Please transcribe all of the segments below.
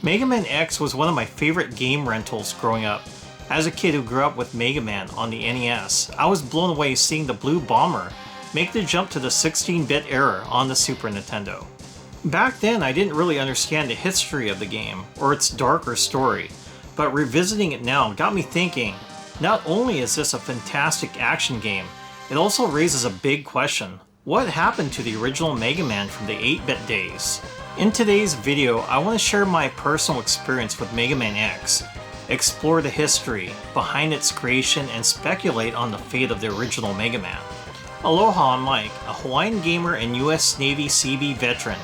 MegaManX was one of my favorite game rentals growing up. As a kid who grew up with Mega Man on the NES, I was blown away seeing the Blue Bomber make the jump to the 16-bit era on the Super Nintendo. Back then, I didn't really understand the history of the game or its darker story, but revisiting it now got me thinking, not only is this a fantastic action game, it also raises a big question. What happened to the original Mega Man from the 8-bit days? In today's video, I want to share my personal experience with MegaManX, explore the history behind its creation, and speculate on the fate of the original Mega Man. Aloha, I'm Mike, a Hawaiian gamer and US Navy CB veteran.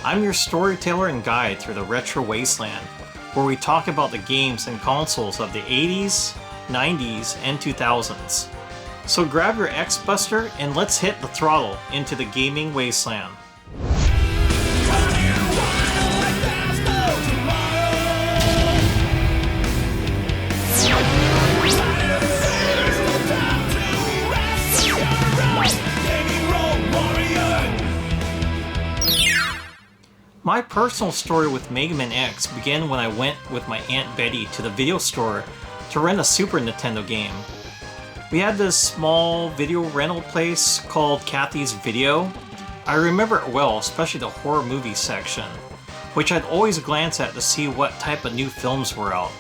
I'm your storyteller and guide through the retro wasteland, where we talk about the games and consoles of the 80s, 90s, and 2000s. So grab your X-Buster and let's hit the throttle into the gaming wasteland. My personal story with MegaManX began when I went with my Aunt Betty to the video store to rent a Super Nintendo game. We had this small video rental place called Kathy's Video. I remember it well, especially the horror movie section, which I'd always glance at to see what type of new films were out.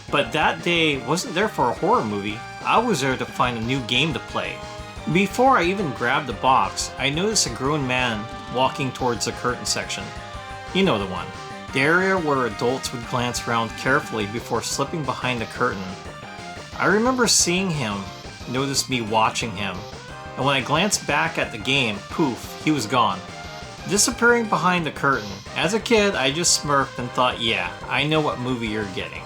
But that day wasn't there for a horror movie, I was there to find a new game to play. Before I even grabbed the box, I noticed a grown man walking towards the curtain section. You know the one. The area where adults would glance around carefully before slipping behind the curtain. I remember seeing him, noticed me watching him, and when I glanced back at the game, poof, he was gone, disappearing behind the curtain. As a kid, I just smirked and thought, yeah, I know what movie you're getting.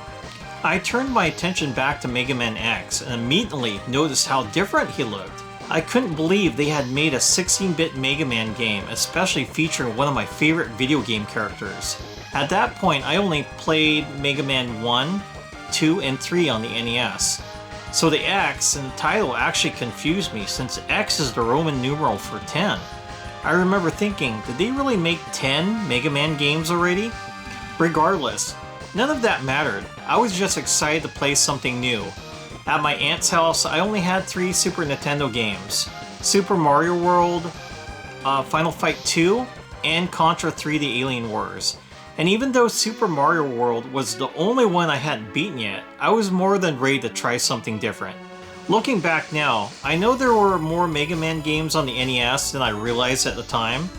I turned my attention back to MegaManX and immediately noticed how different he looked. I couldn't believe they had made a 16-bit Mega Man game, especially featuring one of my favorite video game characters. At that point, I only played Mega Man 1, 2, and 3 on the NES. So the X in the title actually confused me, since X is the Roman numeral for 10. I remember thinking, did they really make 10 Mega Man games already? Regardless, none of that mattered. I was just excited to play something new. At my aunt's house, I only had 3 Super Nintendo games: Super Mario World, Final Fight 2, and Contra 3: The Alien Wars. And even though Super Mario World was the only one I hadn't beaten yet, I was more than ready to try something different. Looking back now, I know there were more Mega Man games on the NES than I realized at the time.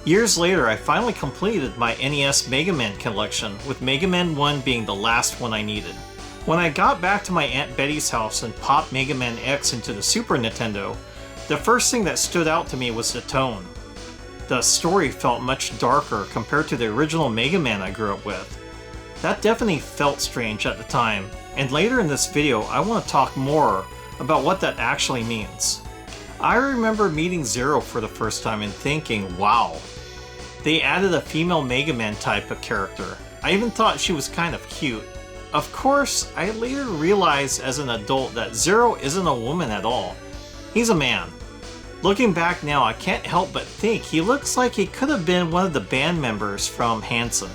Years later, I finally completed my NES Mega Man collection, with Mega Man 1 being the last one I needed. When I got back to my Aunt Betty's house and popped MegaManX into the Super Nintendo, the first thing that stood out to me was the tone. The story felt much darker compared to the original Mega Man I grew up with. That definitely felt strange at the time, and later in this video I want to talk more about what that actually means. I remember meeting Zero for the first time and thinking, wow, they added a female Mega Man type of character. I even thought she was kind of cute. Of course, I later realized as an adult that Zero isn't a woman at all. He's a man. Looking back now, I can't help but think he looks like he could have been one of the band members from Hanson.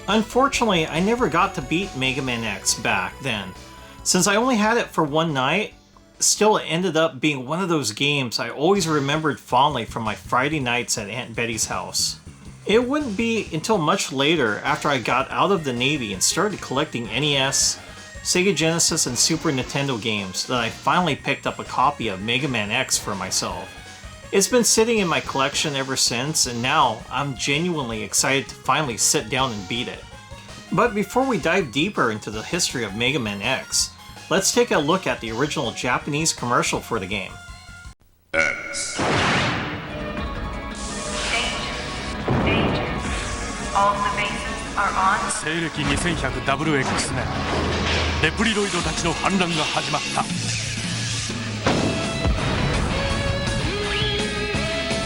Unfortunately, I never got to beat MegaManX back then. Since I only had it for one night, still it ended up being one of those games I always remembered fondly from my Friday nights at Aunt Betty's house. It wouldn't be until much later, after I got out of the Navy and started collecting NES, Sega Genesis, and Super Nintendo games, that I finally picked up a copy of MegaManX for myself. It's been sitting in my collection ever since, and now I'm genuinely excited to finally sit down and beat it. But before we dive deeper into the history of MegaManX, let's take a look at the original Japanese commercial for the game. X. All the bases are on. 西暦 2100WX 年レプリロイドたちの反乱が始まった。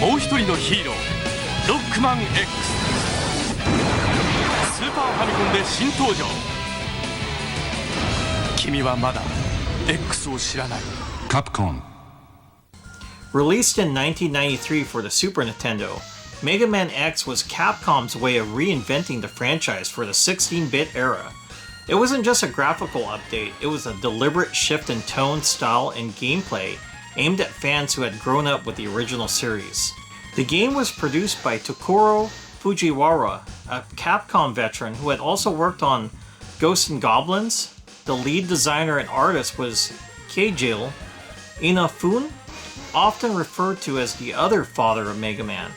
もう一人のヒーローロックマン X スーパーファミコンで新登場。君はまだ X を知らない。 Capcom. Released in 1993 for the Super Nintendo, Mega Man X was Capcom's way of reinventing the franchise for the 16-bit era. It wasn't just a graphical update, it was a deliberate shift in tone, style, and gameplay aimed at fans who had grown up with the original series. The game was produced by Tokuro Fujiwara, a Capcom veteran who had also worked on Ghosts and Goblins. The lead designer and artist was Keijiro Inafune, often referred to as the other father of Mega Man.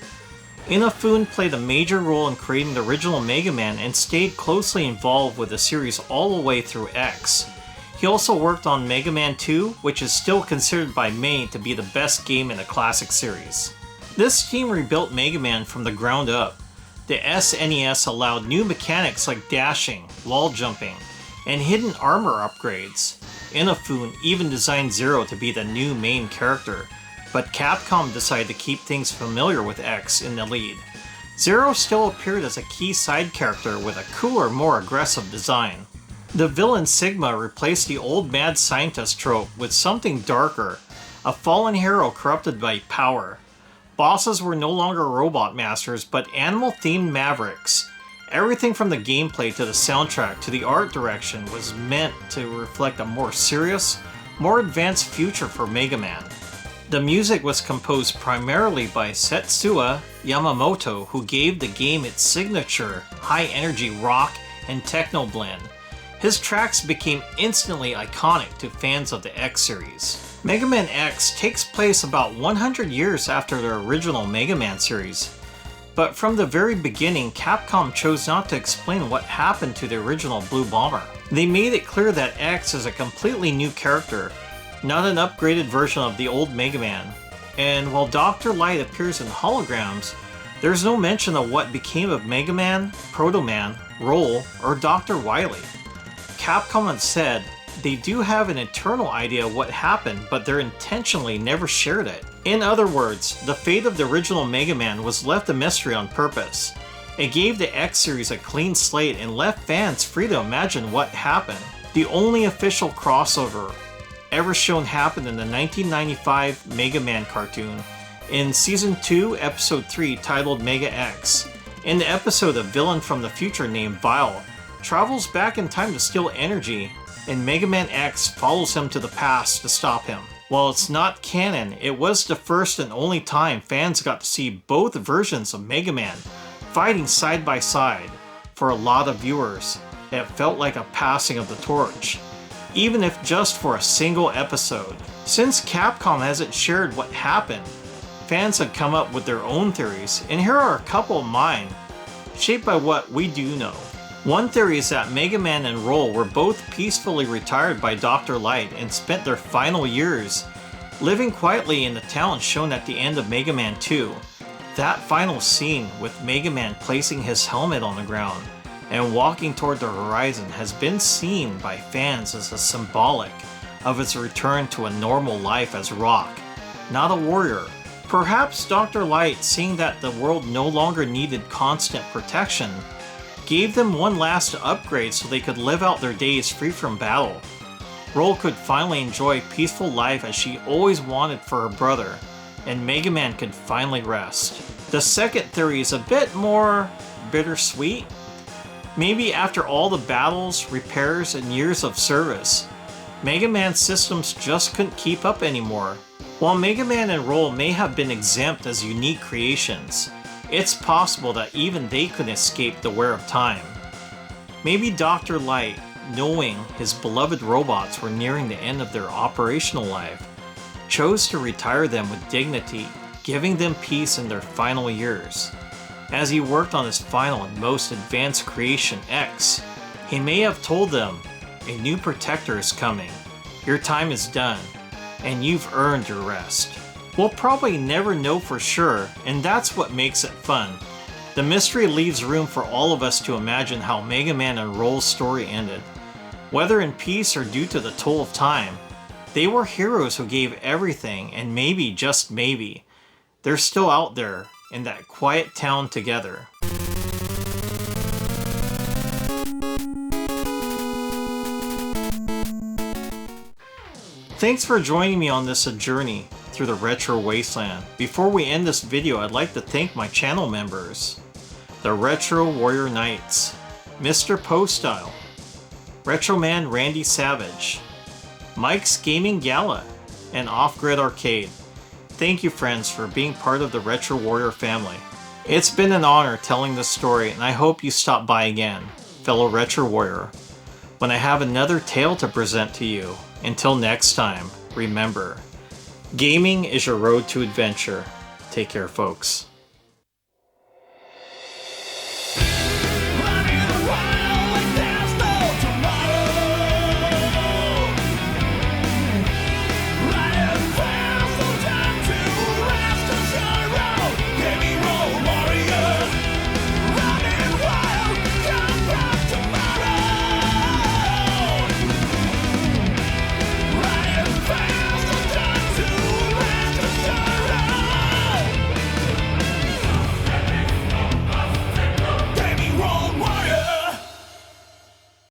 Inafune played a major role in creating the original Mega Man and stayed closely involved with the series all the way through X. He also worked on Mega Man 2, which is still considered by many to be the best game in the classic series. This team rebuilt Mega Man from the ground up. The SNES allowed new mechanics like dashing, wall jumping, and hidden armor upgrades. Inafune even designed Zero to be the new main character, but Capcom decided to keep things familiar with X in the lead. Zero still appeared as a key side character with a cooler, more aggressive design. The villain Sigma replaced the old mad scientist trope with something darker, a fallen hero corrupted by power. Bosses were no longer robot masters, but animal-themed mavericks. Everything from the gameplay to the soundtrack to the art direction was meant to reflect a more serious, more advanced future for Mega Man. The music was composed primarily by Setsuya Yamamoto, who gave the game its signature high-energy rock and techno blend. His tracks became instantly iconic to fans of the X series. Mega Man X takes place about 100 years after the original Mega Man series, but from the very beginning, Capcom chose not to explain what happened to the original Blue Bomber. They made it clear that X is a completely new character, not an upgraded version of the old Mega Man. And while Dr. Light appears in holograms, there's no mention of what became of Mega Man, Proto Man, Roll, or Dr. Wily. Capcom had said they do have an internal idea of what happened, but they intentionally never shared it. In other words, the fate of the original Mega Man was left a mystery on purpose. It gave the X series a clean slate and left fans free to imagine what happened. The only official crossover ever shown happened in the 1995 Mega Man cartoon in Season 2, Episode 3 titled Mega X. In the episode, a villain from the future named Vile travels back in time to steal energy, and Mega Man X follows him to the past to stop him. While it's not canon, it was the first and only time fans got to see both versions of Mega Man fighting side by side. For a lot of viewers, it felt like a passing of the torch, even if just for a single episode. Since Capcom hasn't shared what happened, fans have come up with their own theories, and here are a couple of mine, shaped by what we do know. One theory is that Mega Man and Roll were both peacefully retired by Dr. Light and spent their final years living quietly in the town shown at the end of Mega Man 2. That final scene with Mega Man placing his helmet on the ground and walking toward the horizon has been seen by fans as a symbolic of his return to a normal life as Rock, not a warrior. Perhaps Dr. Light, seeing that the world no longer needed constant protection, gave them one last upgrade so they could live out their days free from battle. Roll could finally enjoy peaceful life as she always wanted for her brother, and Mega Man could finally rest. The second theory is a bit more bittersweet. Maybe after all the battles, repairs, and years of service, Mega Man's systems just couldn't keep up anymore. While Mega Man and Roll may have been exempt as unique creations, it's possible that even they could escape the wear of time. Maybe Dr. Light, knowing his beloved robots were nearing the end of their operational life, chose to retire them with dignity, giving them peace in their final years. As he worked on his final and most advanced creation, X, he may have told them, "A new protector is coming. Your time is done, and you've earned your rest." We'll probably never know for sure, and that's what makes it fun. The mystery leaves room for all of us to imagine how Mega Man and Roll's story ended. Whether in peace or due to the toll of time, they were heroes who gave everything, and maybe, just maybe, they're still out there in that quiet town together. Thanks for joining me on this journey through through the retro wasteland. Before we end this video, I'd like to thank my channel members. The Retro Warrior Knights, Mr. Poestyle, Retro Man Randy Savage, Mike's Gaming Gala, and Off Grid Arcade. Thank you, friends, for being part of the Retro Warrior family. It's been an honor telling this story, and I hope you stop by again, fellow Retro Warrior, when I have another tale to present to you. Until next time, remember, gaming is your road to adventure. Take care, folks.